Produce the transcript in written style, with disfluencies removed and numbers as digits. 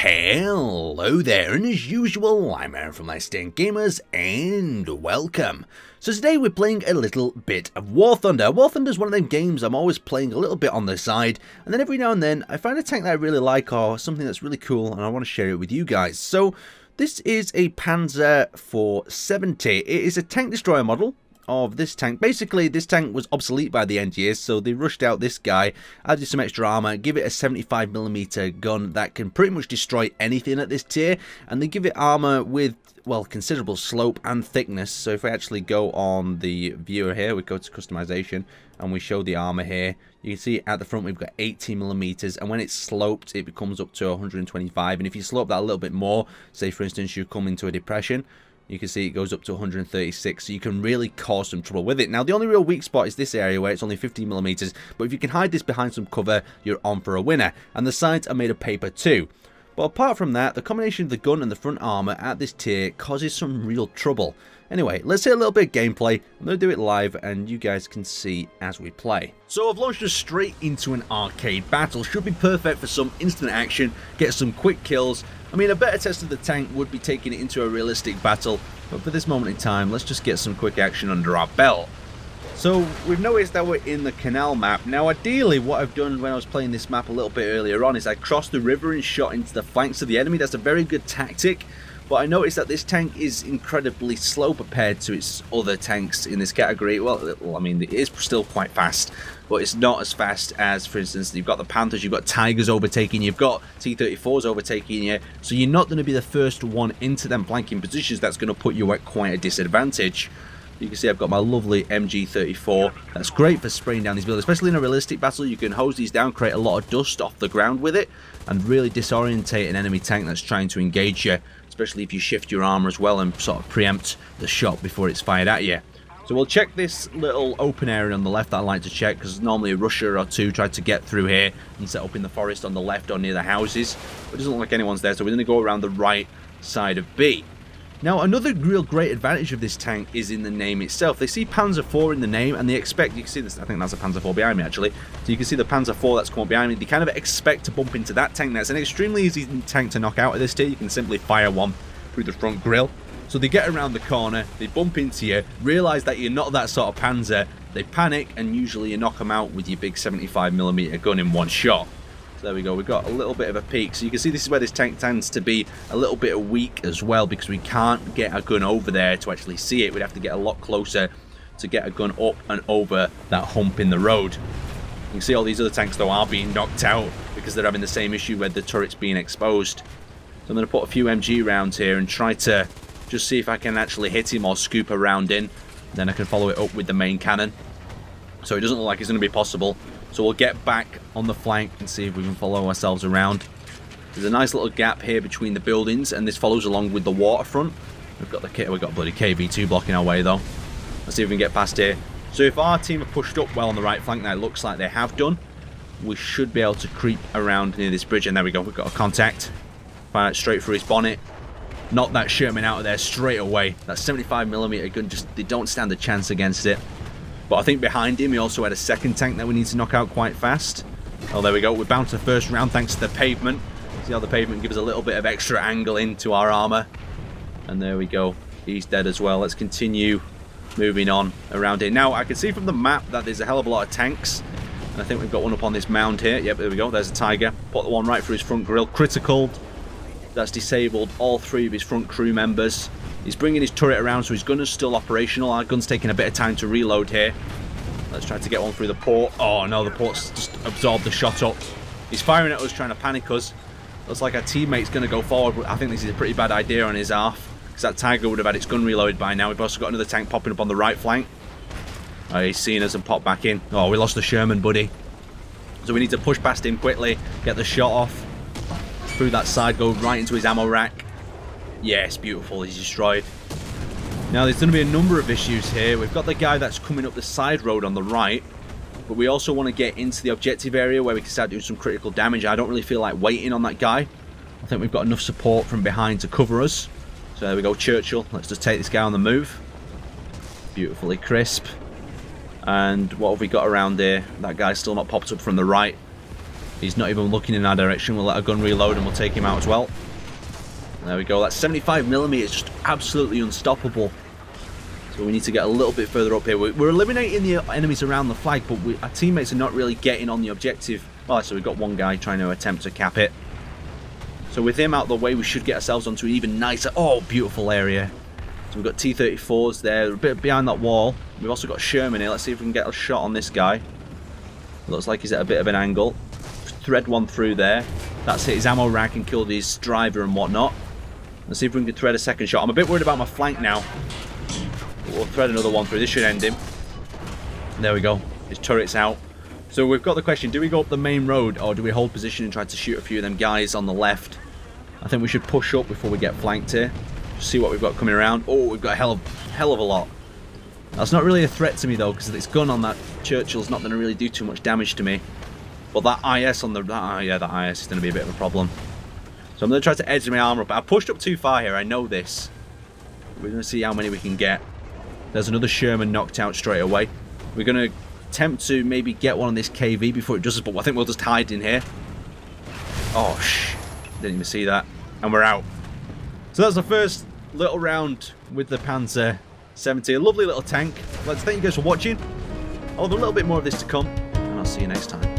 Hello there, and as usual, I'm Aaron from Last Stand Gamers, and welcome. So today we're playing a little bit of War Thunder. War Thunder is one of them games I'm always playing a little bit on the side, and then every now and then I find a tank that I really like or something that's really cool, and I want to share it with you guys. So this is a Panzer IV 70. It is a tank destroyer model of this tank. Basically, this tank was obsolete by the end years, so they rushed out this guy, added some extra armor, give it a 75mm gun that can pretty much destroy anything at this tier, and they give it armor with, well, considerable slope and thickness. So if we actually go on the viewer here, we go to customization and we show the armor here, you can see at the front we've got 18mm, and when it's sloped it becomes up to 125, and if you slope that a little bit more, say for instance you come into a depression, you can see it goes up to 136, so you can really cause some trouble with it. Now, the only real weak spot is this area where it's only 15mm, but if you can hide this behind some cover, you're on for a winner. And the sides are made of paper too. But apart from that, the combination of the gun and the front armor at this tier causes some real trouble. Anyway, let's see a little bit of gameplay. I'm going to do it live, and you guys can see as we play. So I've launched us straight into an arcade battle. Should be perfect for some instant action, get some quick kills. I mean, a better test of the tank would be taking it into a realistic battle, but for this moment in time, let's just get some quick action under our belt. So we've noticed that we're in the canal map. Now ideally what I've done when I was playing this map a little bit earlier on is I crossed the river and shot into the flanks of the enemy. That's a very good tactic, but I noticed that this tank is incredibly slow compared to its other tanks in this category. Well, I mean, it is still quite fast, but it's not as fast as, for instance, you've got the Panthers, you've got Tigers overtaking, you've got T-34s overtaking you, so you're not going to be the first one into them flanking positions. That's going to put you at quite a disadvantage. You can see I've got my lovely MG34. That's great for spraying down these buildings, especially in a realistic battle. You can hose these down, create a lot of dust off the ground with it, and really disorientate an enemy tank that's trying to engage you, especially if you shift your armor as well and sort of preempt the shot before it's fired at you. So we'll check this little open area on the left that I like to check, because normally a rusher or two tried to get through here and set up in the forest on the left or near the houses, but it doesn't look like anyone's there, so we're going to go around the right side of B. Now, another real great advantage of this tank is in the name itself. They see Panzer IV in the name, and they expect, you can see this, I think that's a Panzer IV behind me actually, so you can see the Panzer IV that's come up behind me. They kind of expect to bump into that tank. That's an extremely easy tank to knock out at this tier. You can simply fire one through the front grille. So they get around the corner, they bump into you, realise that you're not that sort of Panzer, they panic, and usually you knock them out with your big 75mm gun in one shot. So there we go, we've got a little bit of a peek. So you can see this is where this tank tends to be a little bit weak as well, because we can't get a gun over there to actually see it. We'd have to get a lot closer to get a gun up and over that hump in the road. You can see all these other tanks though are being knocked out because they're having the same issue where the turret's being exposed. So I'm going to put a few MG rounds here and try to just see if I can actually hit him or scoop a round in. Then I can follow it up with the main cannon. So it doesn't look like it's going to be possible. So we'll get back on the flank and see if we can follow ourselves around. There's a nice little gap here between the buildings, and this follows along with the waterfront. We've got bloody KV2 blocking our way though. Let's see if we can get past here. So if our team are pushed up well on the right flank, now it looks like they have done, we should be able to creep around near this bridge, and there we go, we've got a contact. Fire it straight through his bonnet. Knock that Sherman out of there straight away. That 75mm gun, just, they don't stand a chance against it. But I think behind him, he also had a second tank that we need to knock out quite fast. Oh, there we go. We're bound to the first round thanks to the pavement. See how the pavement gives us a little bit of extra angle into our armor. And there we go. He's dead as well. Let's continue moving on around here. Now, I can see from the map that there's a hell of a lot of tanks. And I think we've got one up on this mound here. Yep, there we go. There's a Tiger. Put the one right through his front grille. Critical. That's disabled all three of his front crew members. He's bringing his turret around, so his gun is still operational. Our gun's taking a bit of time to reload here. Let's try to get one through the port. Oh no, the port's just absorbed the shot up. He's firing at us, trying to panic us. Looks like our teammate's going to go forward. I think this is a pretty bad idea on his half, because that Tiger would have had its gun reloaded by now. We've also got another tank popping up on the right flank. Oh, he's seen us and popped back in. Oh, we lost the Sherman, buddy. So we need to push past him quickly, get the shot off. Through that side, go right into his ammo rack. Yes, beautiful, he's destroyed. Now there's going to be a number of issues here. We've got the guy that's coming up the side road on the right, but we also want to get into the objective area where we can start doing some critical damage. I don't really feel like waiting on that guy. I think we've got enough support from behind to cover us. So there we go, Churchill. Let's just take this guy on the move. Beautifully crisp. And what have we got around here? That guy's still not popped up from the right. He's not even looking in our direction. We'll let our gun reload and we'll take him out as well. There we go. That 75mm is just absolutely unstoppable. So we need to get a little bit further up here. We're eliminating the enemies around the flag, but our teammates are not really getting on the objective. Well, so we've got one guy trying to attempt to cap it. So with him out the way, we should get ourselves onto an even nicer... Oh, beautiful area. So we've got T-34s there, a bit behind that wall. We've also got Sherman here. Let's see if we can get a shot on this guy. Looks like he's at a bit of an angle. Thread one through there. That's hit his ammo rack and killed his driver and whatnot. Let's see if we can thread a second shot. I'm a bit worried about my flank now. We'll thread another one through. This should end him. There we go. His turret's out. So we've got the question, do we go up the main road or do we hold position and try to shoot a few of them guys on the left? I think we should push up before we get flanked here. Just see what we've got coming around. Oh, we've got a hell of a lot. That's not really a threat to me though, because this gun on that Churchill's not going to really do too much damage to me. But that IS on the... yeah, that IS is going to be a bit of a problem. So I'm going to try to edge my armor up. I pushed up too far here, I know this. We're going to see how many we can get. There's another Sherman knocked out straight away. We're going to attempt to maybe get one on this KV before it does us, but I think we'll just hide in here. Oh, didn't even see that. And we're out. So that's the first little round with the Panzer 70. A lovely little tank. Let's thank you guys for watching. I'll have a little bit more of this to come, and I'll see you next time.